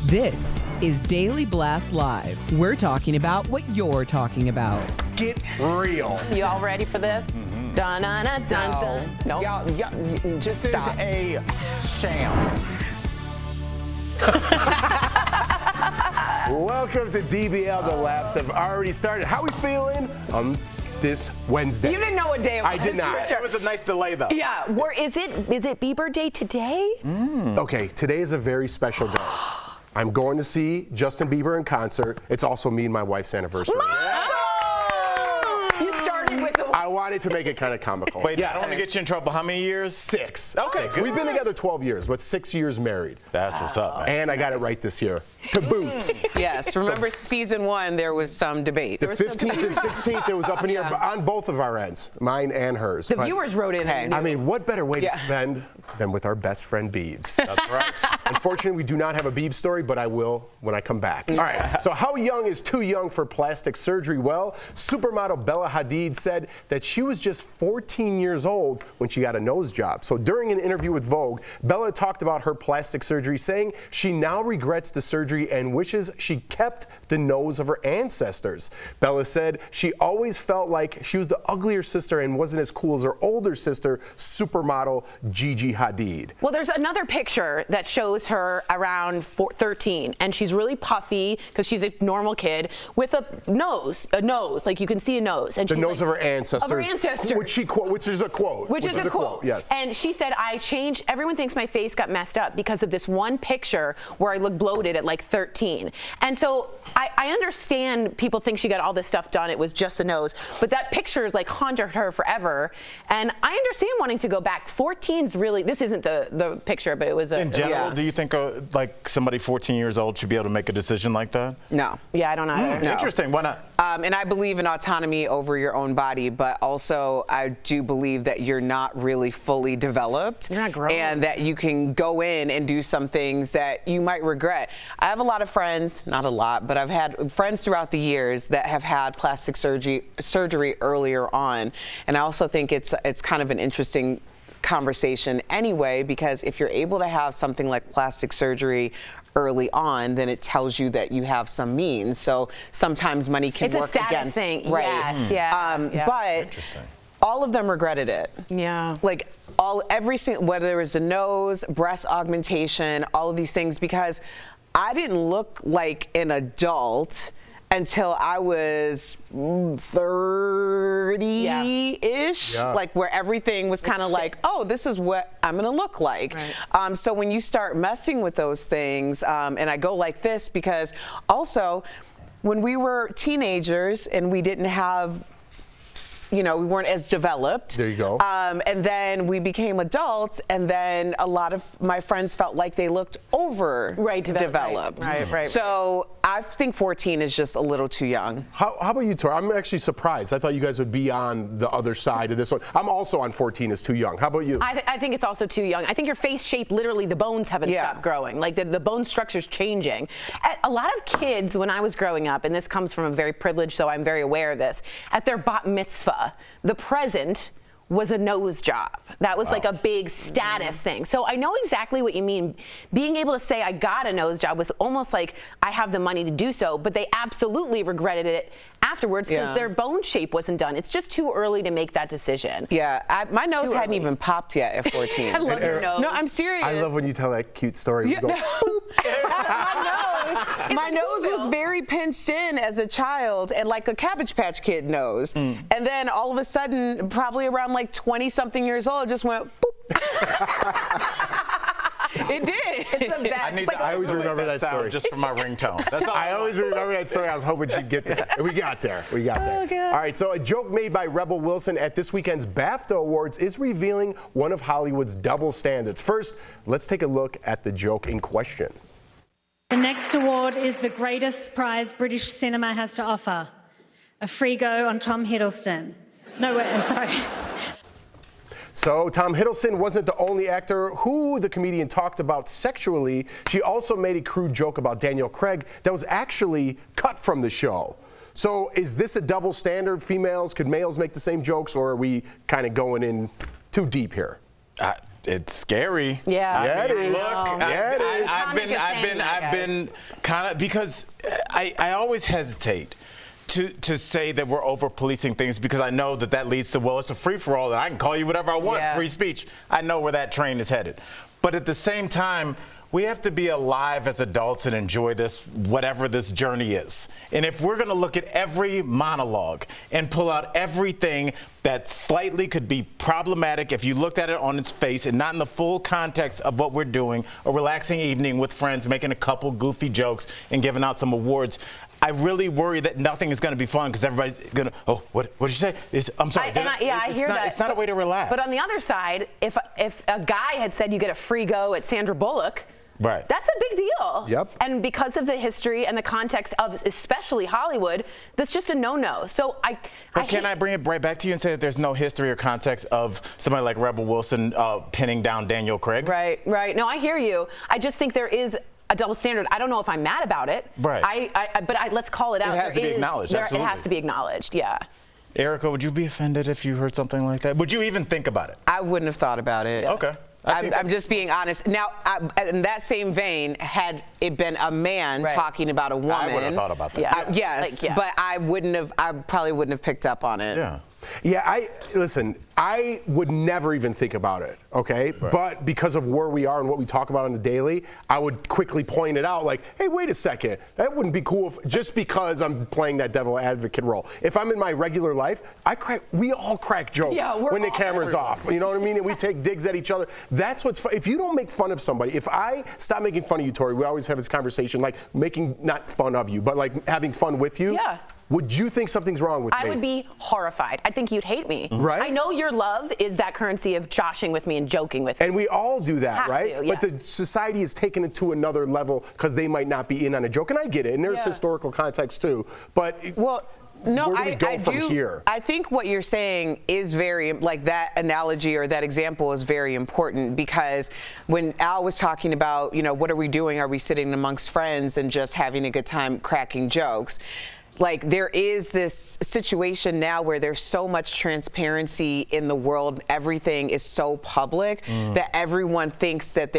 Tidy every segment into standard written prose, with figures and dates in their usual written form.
This is Daily Blast Live. We're talking about what you're talking about. Get real. You all ready for this? Dun dun dun dun. No. Y'all, just stop. This is a sham. Welcome to DBL. The laughs have already started. How we feeling on this Wednesday? You didn't know what day it was. I did not. Sure. It was a nice delay, though. Yeah. Is it Bieber Day today? Okay, today is a very special day. I'm going to see Justin Bieber in concert. It's also me and my wife's anniversary. You started with the... I wanted to make it kind of comical. Wait, I don't want to get you in trouble. How many years? 6. Okay, good. We've been together 12 years, but 6 years married. That's what's up, man. And I got it right this year. To boot. Yes, remember season 1, there was some debate. The 15th and 16th, it was up in the air on both of our ends, mine and hers. The viewers wrote in. I mean, what better way to spend than with our best friend Biebs? That's right. Unfortunately, we do not have a Biebs story, but I will when I come back. All right, so how young is too young for plastic surgery? Well, supermodel Bella Hadid said that she was just 14 years old when she got a nose job. So during an interview with Vogue, Bella talked about her plastic surgery, saying she now regrets the surgery and wishes she kept the nose of her ancestors. Bella said she always felt like she was the uglier sister and wasn't as cool as her older sister, supermodel Gigi Hadid. Well, there's another picture that shows her around 13, and she's really puffy because she's a normal kid with a nose, like you can see a nose. And the nose of her ancestors. Of her ancestors. Which is a quote. Which is a quote. Yes. And she said, I changed, everyone thinks my face got messed up because of this one picture where I look bloated at like 13. And so I understand people think she got all this stuff done, it was just the nose, but that picture is like haunted her forever. And I understand wanting to go back. 14's really, this isn't the picture, but it was a... In general, do you think like somebody 14 years old should be able to make a decision like that? No. Yeah, I don't either. No. Interesting, why not? And I believe in autonomy over your own body, but also I do believe that you're not really fully developed. You're not growing. And that you can go in and do some things that you might regret. I have a lot of friends, not a lot, but I've had friends throughout the years that have had plastic surgery earlier on. And I also think it's kind of an interesting conversation anyway, because if you're able to have something like plastic surgery early on, then it tells you that you have some means. So sometimes money can work against. It's a status thing. Right. Yes, yeah. But Interesting. all of them regretted it. Yeah. Like every single, whether it was a nose, breast augmentation, all of these things, because I didn't look like an adult until I was 30-ish, like where everything was kind of like, oh, this is what I'm gonna look like. Right. So when you start messing with those things, and I go like this because also when we were teenagers and we didn't have, we weren't as developed. There you go. And then we became adults, and then a lot of my friends felt like they looked developed. Right. So I think 14 is just a little too young. How about you, Tori? I'm actually surprised. I thought you guys would be on the other side of this one. I'm also on 14 is too young. How about you? I think it's also too young. I think your face shape, literally the bones haven't stopped growing. Like the bone structure's changing. A lot of kids, when I was growing up, and this comes from a very privileged, so I'm very aware of this, at their bat mitzvah, the present was a nose job. That was like a big status thing. So I know exactly what you mean. Being able to say I got a nose job was almost like I have the money to do so, but they absolutely regretted it afterwards because their bone shape wasn't done. It's just too early to make that decision. Yeah, my nose hadn't even popped yet at 14. I love your nose. No, I'm serious. I love when you tell that cute story. You go, my nose was very pinched in as a child, and like a Cabbage Patch Kid nose. And then all of a sudden, probably around like 20-something years old, it just went boop. It did. It's the best. I always remember that story. Just for my ringtone. That's all. I always remember that story. I was hoping she'd get there. We got there. We got there. Oh, God. All right, so a joke made by Rebel Wilson at this weekend's BAFTA Awards is revealing one of Hollywood's double standards. First, let's take a look at the joke in question. The next award is the greatest prize British cinema has to offer. A free go on Tom Hiddleston. No, wait, sorry. So Tom Hiddleston wasn't the only actor who the comedian talked about sexually. She also made a crude joke about Daniel Craig that was actually cut from the show. So is this a double standard? Could males make the same jokes, or are we kind of going in too deep here? It's scary. Yeah. Yeah, it is. Look, Yeah, it is. I've been kind of, because I always hesitate to say that we're over policing things, because I know that leads to, well, it's a free for all and I can call you whatever I want, free speech. I know where that train is headed. But at the same time, we have to be alive as adults and enjoy this, whatever this journey is. And if we're going to look at every monologue and pull out everything that slightly could be problematic if you looked at it on its face and not in the full context of what we're doing, a relaxing evening with friends, making a couple goofy jokes and giving out some awards, I really worry that nothing is going to be fun, because everybody's going to, oh, what did you say? I'm sorry. I hear that. It's not a way to relax. But on the other side, if a guy had said you get a free go at Sandra Bullock, right, that's a big deal. Yep. And because of the history and the context of especially Hollywood, that's just a no-no. So can I bring it right back to you and say that there's no history or context of somebody like Rebel Wilson pinning down Daniel Craig? Right. No, I hear you. I just think there is a double standard. I don't know if I'm mad about it. Right. But let's call it out. It has to be acknowledged. Absolutely. It has to be acknowledged. Yeah. Erica, would you be offended if you heard something like that? Would you even think about it? I wouldn't have thought about it. Okay. I'm just being honest. Now, in that same vein, had it been a man talking about a woman, I would have thought about that. Yes, but I probably wouldn't have picked up on it. Yeah. Yeah, listen, I would never even think about it, okay? Right. But because of where we are and what we talk about on the daily, I would quickly point it out like, hey, wait a second. That wouldn't be cool just because I'm playing that devil advocate role. If I'm in my regular life, we all crack jokes when the camera's off. You know what I mean? And we take digs at each other. That's what's fun. If you don't make fun of somebody, if I stop making fun of you, Tori, we always have this conversation, like making, not fun of you, but like having fun with you. Yeah. Would you think something's wrong with me? I would be horrified. I think you'd hate me. Right. I know your love is that currency of joshing with me and joking with me. And we all do that, right? Yes. But the society has taken it to another level because they might not be in on a joke. And I get it. And there's historical context too. But no, where do we go from here? I think what you're saying is very, like that analogy or that example is very important, because when Al was talking about, what are we doing? Are we sitting amongst friends and just having a good time cracking jokes? Like, there is this situation now where there's so much transparency in the world. Everything is so public that everyone thinks that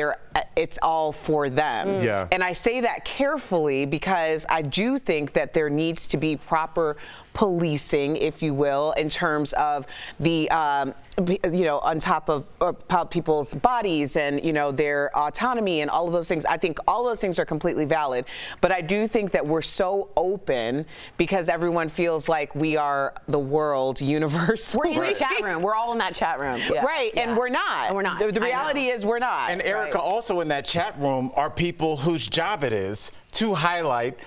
it's all for them. Yeah. And I say that carefully because I do think that there needs to be proper policing, if you will, in terms of the, on top of people's bodies and, their autonomy and all of those things. I think all those things are completely valid. But I do think that we're so open because everyone feels like we are the world universe. We're in the chat room. We're all in that chat room. Yeah. Right, and we're not. And we're not. The reality is we're not. And Erica, also in that chat room are people whose job it is to highlight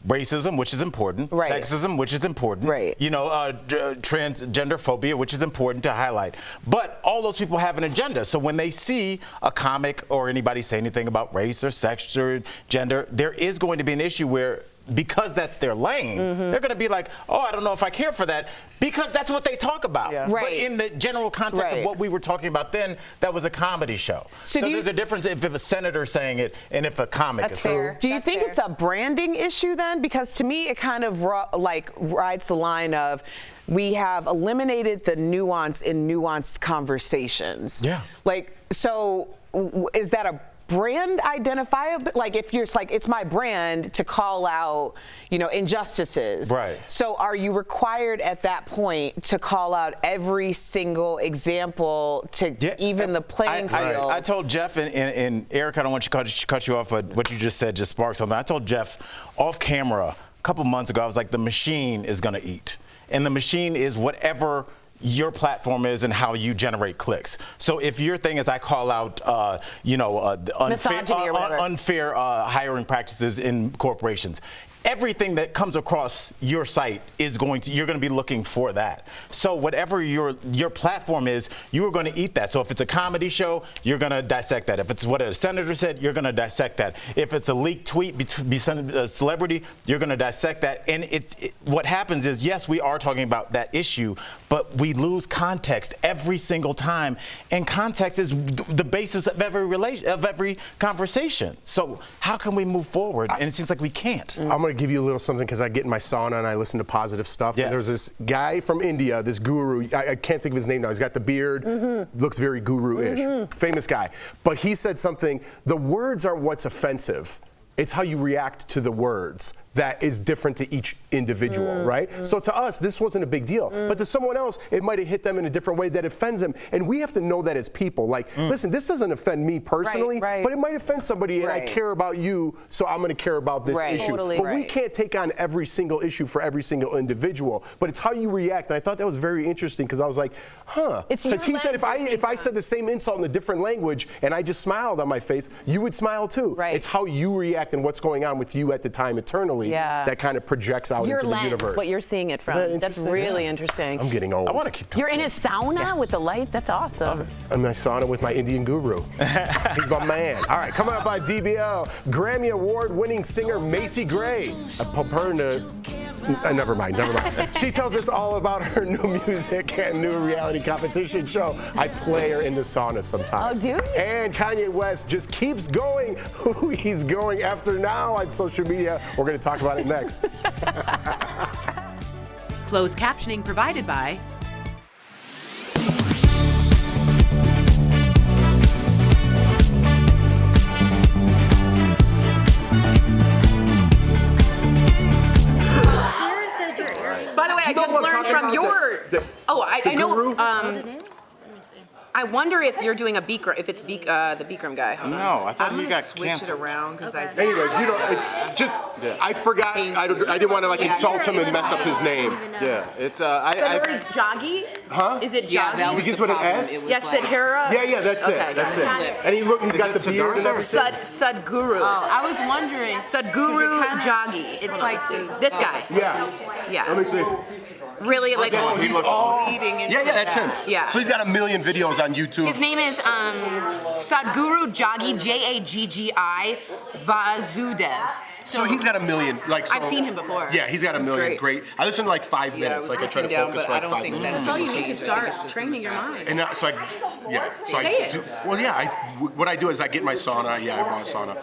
racism, which is important, sexism, which is important, transgender phobia, which is important to highlight. But all those people have an agenda. So when they see a comic or anybody say anything about race or sex or gender, there is going to be an issue where, because that's their lane, they're going to be like, oh, I don't know if I care for that, because that's what they talk about. Yeah. But in the general context of what we were talking about then, that was a comedy show. So there's a difference if a senator saying it and if a comic is saying it. Do you think it's a branding issue then? Because to me, it kind of rides the line of, we have eliminated the nuance in nuanced conversations. Yeah. So is that a brand identifiable? Like, if you're like, it's my brand to call out, injustices. Right. So are you required at that point to call out every single example to even the playing field? I told Jeff and Eric, I don't want to cut you off, but what you just said just sparked something. I told Jeff off camera a couple months ago, I was like, the machine is going to eat. And the machine is whatever your platform is and how you generate clicks. So if your thing is I call out, unfair hiring practices in corporations, everything that comes across your site is you're going to be looking for that. So whatever your platform is, you are going to eat that. So if it's a comedy show, you're going to dissect that. If it's what a senator said, you're going to dissect that. If it's a leaked tweet between a celebrity, you're going to dissect that. And what happens is, yes, we are talking about that issue, but we lose context every single time. And context is the basis of every conversation. So how can we move forward? And it seems like we can't. I'm going to give you a little something because I get in my sauna and I listen to positive stuff. Yeah. And there's this guy from India, this guru. I can't think of his name now. He's got the beard, looks very guru-ish, famous guy. But he said something, the words aren't what's offensive. It's how you react to the words that is different to each individual, right? So to us, this wasn't a big deal. But to someone else, it might have hit them in a different way that offends them. And we have to know that as people. Like, listen, this doesn't offend me personally, but it might offend somebody, and I care about you, so I'm going to care about this issue. Totally. But we can't take on every single issue for every single individual. But it's how you react. And I thought that was very interesting because I was like, huh. Because he said if I said the same insult in a different language and I just smiled on my face, you would smile too. It's how you react and what's going on with you at the time eternally that kind of projects out into the universe. What you're seeing it from. That's really interesting. I'm getting old. I want to keep talking. You're in a sauna with the light? That's awesome. I'm in my sauna with my Indian guru. He's my man. All right, coming up on DBL, Grammy Award-winning singer Macy Gray. I pump her into... never mind. She tells us all about her new music and new reality competition show. I play her in the sauna sometimes. Oh, do you? And Kanye West just keeps going who he's going after now on social media. We're going to talk about it next. Closed captioning provided by By the way, I just learned from your... I know... I wonder if you're doing a Bikram, if it's the Bikram guy. No, I thought he got switch canceled. it around because Anyways, I forgot. I didn't want to insult him and mess up his name. Yeah, it's Joggy? Huh? Is it Joggy? Yeah, that was Begins the with an problem. S? It was Yes, like- Sidhara? Yeah, that's it. That's it. And he's got the beard and everything. Sadguru. I was wondering. Sadguru Joggy. It's like This guy. Yeah. Let me see. Really, like... Oh, he looks awesome. Yeah, that's him. Yeah. So he's got 1 million videos on YouTube. His name is Sadguru Jaggi, Jaggi Vasudev. So he's got 1 million. I've seen him before. Yeah, he's got 1 million. Great. I listen to like 5 Yeah, minutes. I Like I try to down, focus but for I like don't 5 think minutes. that's So you need to start training your mind. And so Say it. what I do is I get in my sauna. Yeah, I bought a sauna.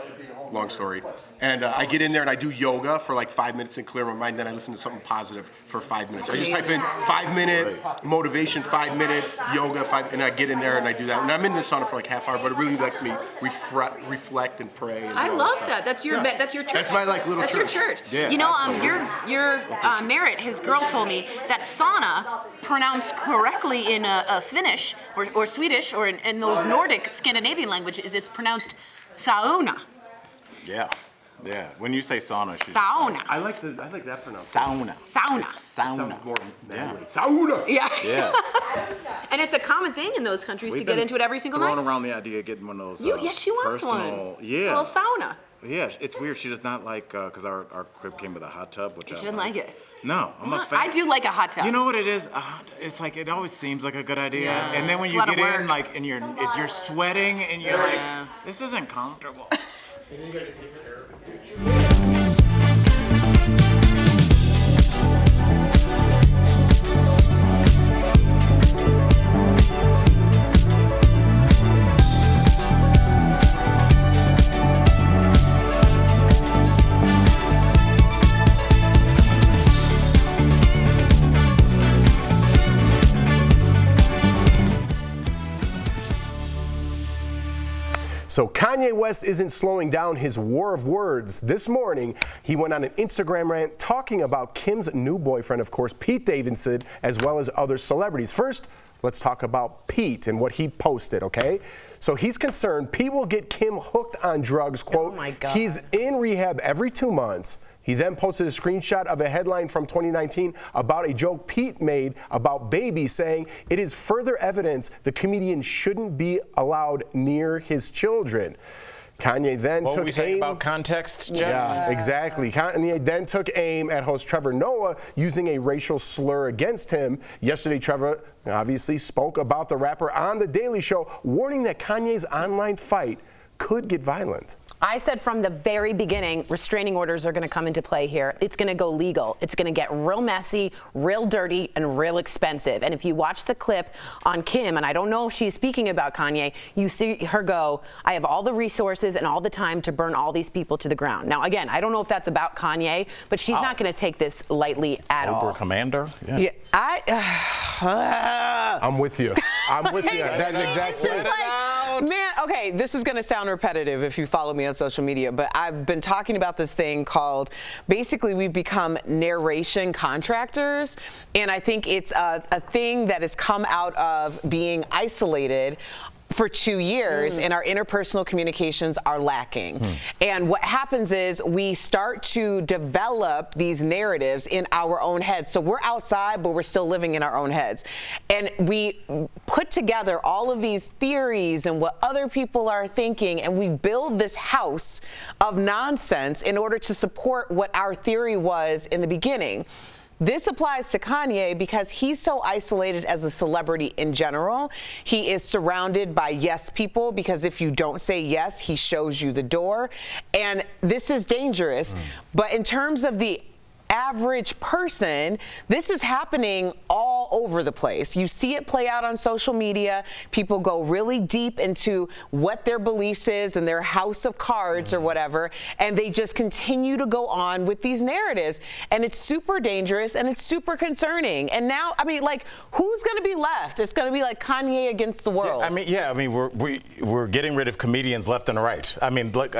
Long story. And I get in there and I do yoga for like 5 minutes and clear my mind. Then I listen to something positive for 5 minutes. I just type in 5-minute motivation, 5-minute yoga, and I get in there and I do that. And I'm in the sauna for like half hour, but it really lets me reflect and pray. And I love that. That's your church. That's my little That's church. your church. Yeah, you know, your Merritt, his girl told me that sauna, pronounced correctly in Finnish or Swedish or in those Nordic Scandinavian languages, is pronounced sauna. Yeah. When you say sauna, she's Sauna. I like that pronunciation. Sauna. Sauna. Sauna. More manly. Sauna. Yeah. Yeah. And it's a common thing in those countries to get into it every single night. Throwing around the idea of getting one of those. Yes, she wants personal, one. Yeah. A little sauna. Yeah, it's weird. She does not like because our crib came with a hot tub, which She didn't like it. No, I'm a fan. I do like a hot tub. You know what it is? It's like it always seems like a good idea, Yeah. and then when It's you a lot get of in, work. like, and you're sweating, and you're like, this isn't comfortable. So Kanye West isn't slowing down his war of words. This morning, he went on an Instagram rant talking about Kim's new boyfriend, of course, Pete Davidson, as well as other celebrities. First, let's talk about Pete and what he posted, okay? So he's concerned Pete will get Kim hooked on drugs, quote, Oh my God. he's in rehab every 2 months. He then posted a screenshot of a headline from 2019 about a joke Pete made about babies, saying it is further evidence the comedian shouldn't be allowed near his children. Kanye then What took we say aim about context, Jeff? Yeah, exactly. Kanye then took aim at host Trevor Noah using a racial slur against him. Yesterday, Trevor obviously spoke about the rapper on The Daily Show, warning that Kanye's online fight could get violent. I said from the very beginning, restraining orders are going to come into play here. It's going to go legal. It's going to get real messy, real dirty, and real expensive. And if you watch the clip on Kim, and I don't know if she's speaking about Kanye, you see her go, I have all the resources and all the time to burn all these people to the ground. Now, again, I don't know if that's about Kanye, but she's not going to take this lightly at all. Commander? Yeah, I'm with you. I'm with you. That's exactly it. Man, okay, this is going to sound repetitive if you follow me on social media, but I've been talking about this thing called, basically we've become narration contractors, and I think it's a thing that has come out of being isolated for 2 years, and our interpersonal communications are lacking. And what happens is we start to develop these narratives in our own heads. So we're outside, but we're still living in our own heads. And we put together all of these theories and what other people are thinking, and we build this house of nonsense in order to support what our theory was in the beginning. This applies to Kanye because he's so isolated as a celebrity in general. He is surrounded by yes people, because if you don't say yes, he shows you the door. And this is dangerous. But in terms of the average person, this is happening all over the place. You see it play out on social media. People go really deep into what their beliefs is and their house of cards or whatever, and they just continue to go on with these narratives. And it's super dangerous and it's super concerning. And now, I mean, like, who's going to be left? It's going to be like Kanye against the world. We're getting rid of comedians left and right. I mean, look,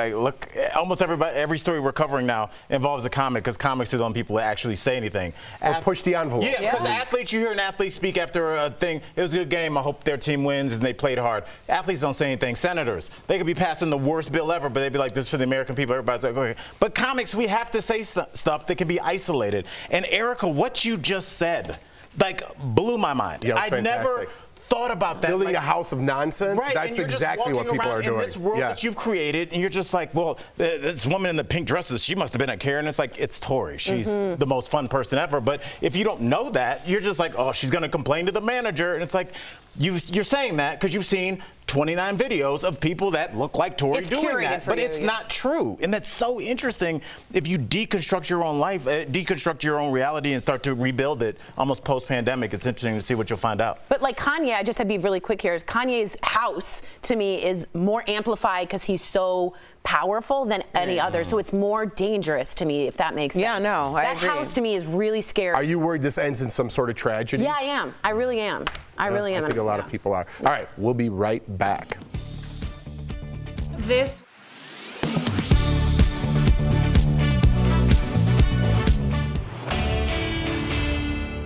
almost every story we're covering now involves a comic, because comics are the only people that actually say anything. Or push the envelope. Yeah, because athletes, you hear an athlete speak after a thing, it was a good game, I hope their team wins, and they played hard. Athletes don't say anything. Senators, they could be passing the worst bill ever, but they'd be like, this is for the American people. Everybody's like, okay. But comics, we have to say stuff that can be isolated. And Erica, what you just said, like, blew my mind. Yeah, I never thought about that. Building a house of nonsense, right, that's exactly what people are doing. In this world that you've created, and you're just like, well, this woman in the pink dresses, she must have been at Karen. It's like, it's Tori. She's the most fun person ever. But if you don't know that, you're just like, oh, she's going to complain to the manager. And it's like, you're saying that because you've seen 29 videos of people that look like Tori doing that, but it's not true. And that's so interesting. If you deconstruct your own life, deconstruct your own reality, and start to rebuild it almost post-pandemic, it's interesting to see what you'll find out. But like Kanye, I just had to be really quick here, is Kanye's house to me is more amplified because he's so powerful than any other, so it's more dangerous to me, if that makes sense. Yeah, no, I agree. That house to me is really scary. Are you worried this ends in some sort of tragedy? Yeah, I am. I really am. I really am. I think a lot of people are. All right, we'll be right back.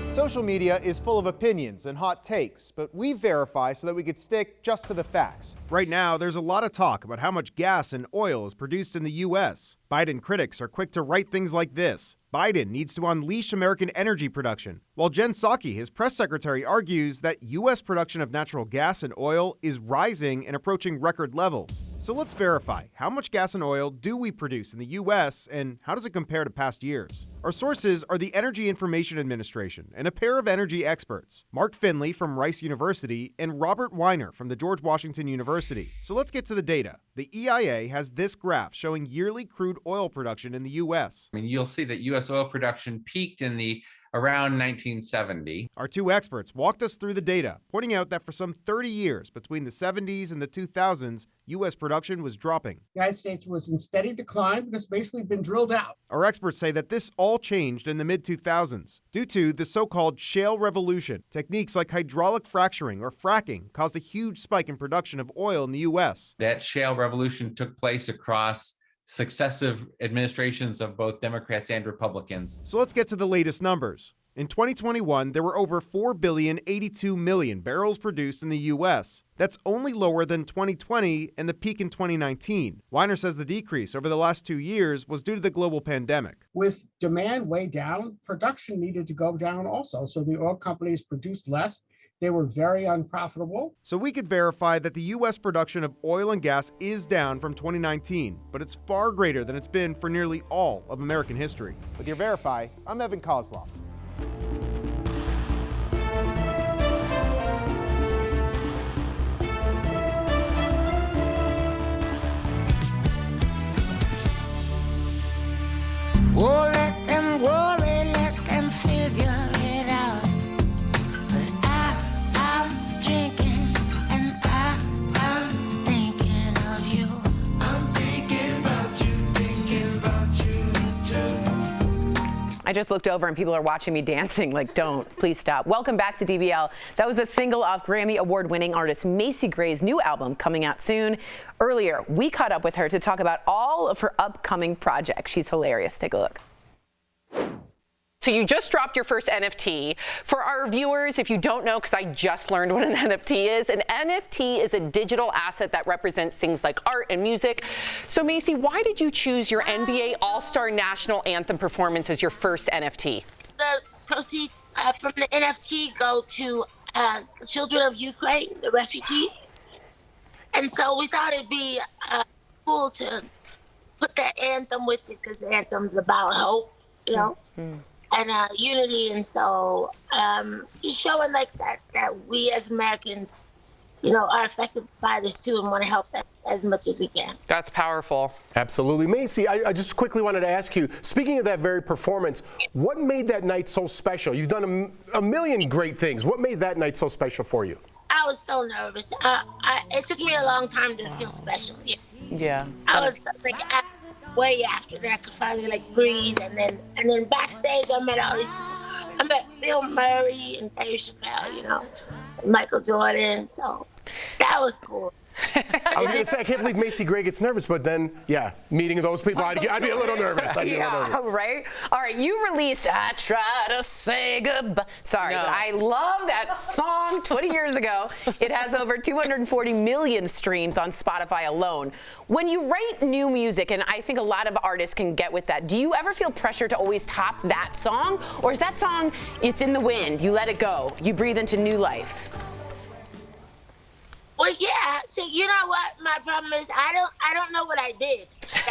Social media is full of opinions and hot takes, but we verify so that we could stick just to the facts. Right now, there's a lot of talk about how much gas and oil is produced in the U.S. Biden critics are quick to write things like this: Biden needs to unleash American energy production. While Jen Psaki, his press secretary, argues that U.S. production of natural gas and oil is rising and approaching record levels. So let's verify, how much gas and oil do we produce in the U.S. and how does it compare to past years? Our sources are the Energy Information Administration and a pair of energy experts, Mark Finley from Rice University and Robert Weiner from the George Washington University. So let's get to the data. The EIA has this graph showing yearly crude oil production in the U.S. I mean, you'll see that U.S. oil production peaked in around 1970. Our two experts walked us through the data, pointing out that for some 30 years, between the 70s and the 2000s, U.S. production was dropping. The United States was in steady decline because it's basically been drilled out. Our experts say that this all changed in the mid-2000s due to the so-called shale revolution. Techniques like hydraulic fracturing or fracking caused a huge spike in production of oil in the U.S. That shale revolution took place across successive administrations of both Democrats and Republicans. So let's get to the latest numbers. In 2021, there were over 4,082,000,000 barrels produced in the U.S. That's only lower than 2020 and the peak in 2019. Weiner says the decrease over the last 2 years was due to the global pandemic. With demand way down, production needed to go down also. So the oil companies produced less. They were very unprofitable. So we could verify that the U.S. production of oil and gas is down from 2019, but it's far greater than it's been for nearly all of American history. With your Verify, I'm Evan Kozloff. I just looked over and people are watching me dancing. Like, don't, please stop. Welcome back to DBL. That was a single off Grammy Award-winning artist Macy Gray's new album coming out soon. Earlier, we caught up with her to talk about all of her upcoming projects. She's hilarious. Take a look. So you just dropped your first NFT. For our viewers, if you don't know, because I just learned what an NFT is, an NFT is a digital asset that represents things like art and music. So Macy, why did you choose your NBA All-Star National Anthem performance as your first NFT? The proceeds from the NFT go to the children of Ukraine, the refugees. And so we thought it'd be cool to put that anthem with it, because the anthem's about hope, you know? Mm-hmm. And unity, and so just showing like that we as Americans, you know, are affected by this too, and want to help as much as we can. That's powerful. Absolutely. Macy, I just quickly wanted to ask you, speaking of that very performance, what made that night so special? You've done a million great things. What made that night so special for you? I was so nervous. It took me a long time to feel special. Yeah. I was like, way after that I could finally like breathe, and then backstage I met all these people. I met Bill Murray and Dave Chappelle, you know, and Michael Jordan, so that was cool. I was going to say, I can't believe Macy Gray gets nervous, but then, yeah, meeting those people, I'd be a little nervous. Right? All right, you released I Try to Say Goodbye. Sorry, but I love that song 20 years ago. It has over 240 million streams on Spotify alone. When you write new music, and I think a lot of artists can get with that, do you ever feel pressure to always top that song? Or is that song, it's in the wind, you let it go, you breathe into new life? Well, yeah. See, you know what? My problem is I don't know what I did. If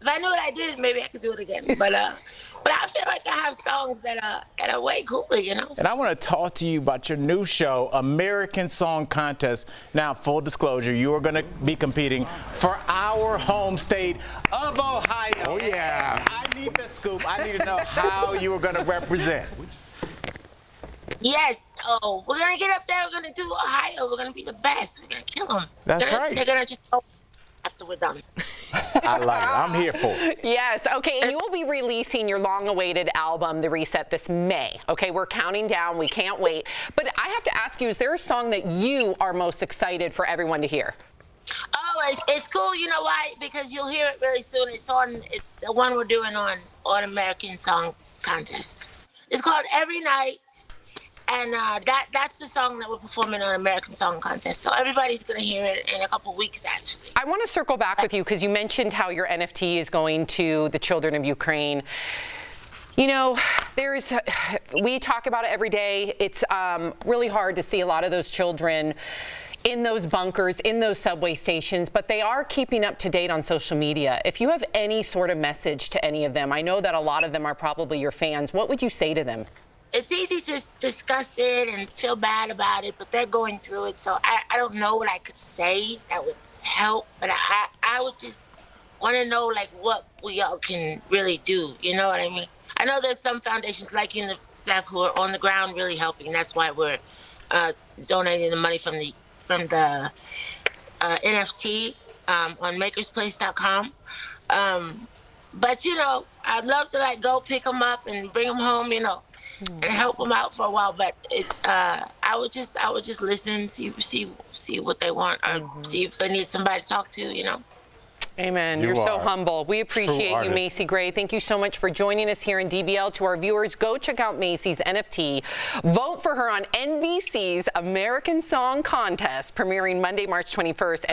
I knew what I did, maybe I could do it again. But I feel like I have songs that are way cooler, you know. And I want to talk to you about your new show, American Song Contest. Now, full disclosure, you are going to be competing for our home state of Ohio. Oh yeah. I need the scoop. I need to know how you are going to represent. Yes. Oh, we're going to get up there. We're going to do Ohio. We're going to be the best. We're going to kill them. That's right. They're going to just go after we're done. I like it. I'm here for it. Yes. Okay. And you will be releasing your long-awaited album, The Reset, this May. Okay. We're counting down. We can't wait. But I have to ask you, is there a song that you are most excited for everyone to hear? Oh, it's cool. You know why? Because you'll hear it really soon. It's the one we're doing on American Song Contest. It's called Every Night. And that's the song that we're performing on American Song Contest. So everybody's going to hear it in a couple weeks, actually. I want to circle back with you because you mentioned how your NFT is going to the children of Ukraine. You know, we talk about it every day. It's really hard to see a lot of those children in those bunkers, in those subway stations, but they are keeping up to date on social media. If you have any sort of message to any of them, I know that a lot of them are probably your fans. What would you say to them? It's easy to discuss it and feel bad about it, but they're going through it. So I don't know what I could say that would help, but I would just want to know like what we all can really do. You know what I mean? I know there's some foundations like UNICEF who are on the ground really helping. That's why we're donating the money from the NFT on makersplace.com. But you know, I'd love to like go pick them up and bring them home. You know. And help them out for a while, but it's I would just listen, see what they want, or see if they need somebody to talk to, you know. Amen. You're so humble. We appreciate you, Macy Gray. Thank you so much for joining us here in DBL. To our viewers, go check out Macy's NFT. Vote for her on NBC's American Song Contest, premiering Monday, March 21st.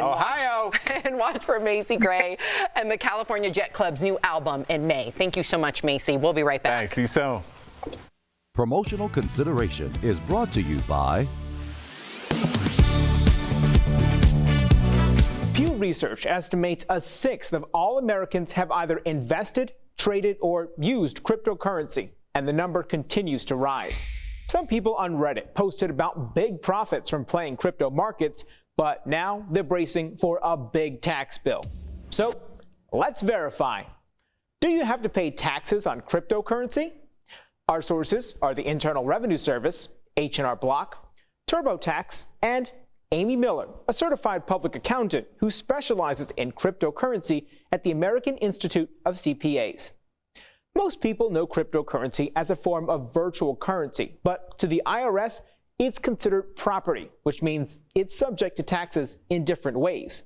And watch for Macy Gray and the California Jet Club's new album in May. Thank you so much, Macy. We'll be right back. Thanks. See you soon. Promotional consideration is brought to you by Pew Research estimates a sixth of all Americans have either invested, traded, or used cryptocurrency, and the number continues to rise. Some people on Reddit posted about big profits from playing crypto markets, but now they're bracing for a big tax bill. So let's verify. Do you have to pay taxes on cryptocurrency? Our sources are the Internal Revenue Service, H&R Block, TurboTax, and Amy Miller, a certified public accountant who specializes in cryptocurrency at the American Institute of CPAs. Most people know cryptocurrency as a form of virtual currency, but to the IRS, it's considered property, which means it's subject to taxes in different ways.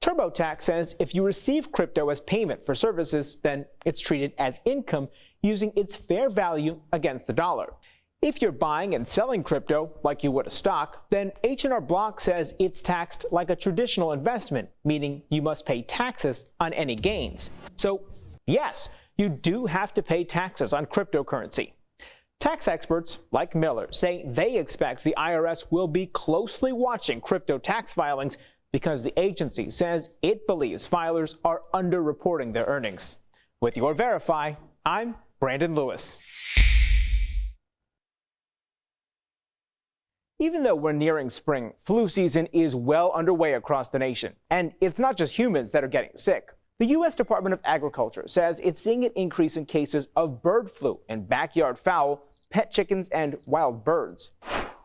TurboTax says if you receive crypto as payment for services, then it's treated as income using its fair value against the dollar. If you're buying and selling crypto like you would a stock, then H&R Block says it's taxed like a traditional investment, meaning you must pay taxes on any gains. So, yes, you do have to pay taxes on cryptocurrency. Tax experts like Miller say they expect the IRS will be closely watching crypto tax filings because the agency says it believes filers are underreporting their earnings. With your Verify, I'm Brandon Lewis. Even though we're nearing spring, flu season is well underway across the nation. And it's not just humans that are getting sick. The U.S. Department of Agriculture says it's seeing an increase in cases of bird flu in backyard fowl, pet chickens, and wild birds.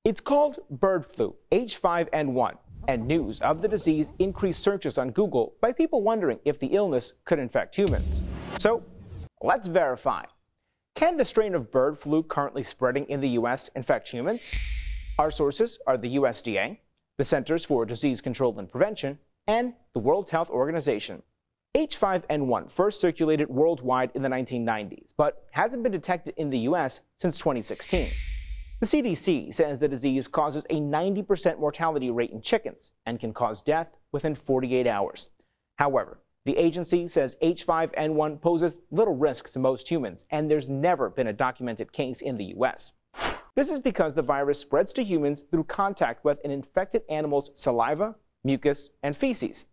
It's called bird flu H5N1, and news of the disease increased searches on Google by people wondering if the illness could infect humans. So, let's verify. Can the strain of bird flu currently spreading in the U.S. infect humans? Our sources are the USDA, the Centers for Disease Control and Prevention, and the World Health Organization. H5N1 first circulated worldwide in the 1990s, but hasn't been detected in the U.S. since 2016. The CDC says the disease causes a 90% mortality rate in chickens and can cause death within 48 hours. However, the agency says H5N1 poses little risk to most humans, and there's never been a documented case in the U.S. This is because the virus spreads to humans through contact with an infected animal's saliva, mucus, and feces.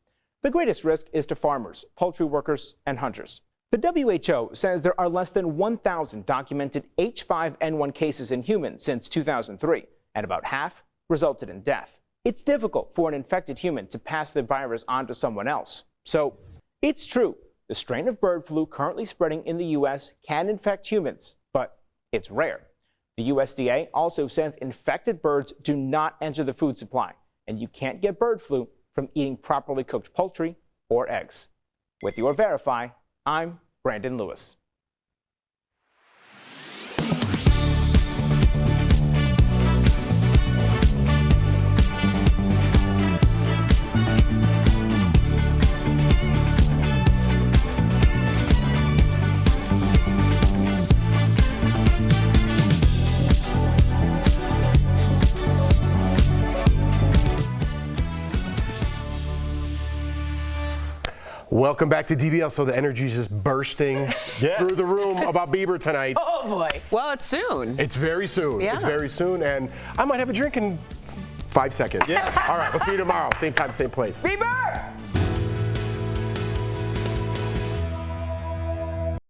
The greatest risk is to farmers, poultry workers, and hunters. The WHO says there are less than 1,000 documented H5N1 cases in humans since 2003, and about half resulted in death. It's difficult for an infected human to pass the virus on to someone else. So, it's true, the strain of bird flu currently spreading in the U.S. can infect humans, but it's rare. The USDA also says infected birds do not enter the food supply, and you can't get bird flu from eating properly cooked poultry or eggs. With your Verify, I'm Brandon Lewis. Welcome back to DBL. So the energy is just bursting through the room about Bieber tonight. Oh boy. Well, it's soon. It's very soon. Yeah. It's very soon, and I might have a drink in 5 seconds. Yeah. All right, we'll see you tomorrow. Same time, same place. Bieber!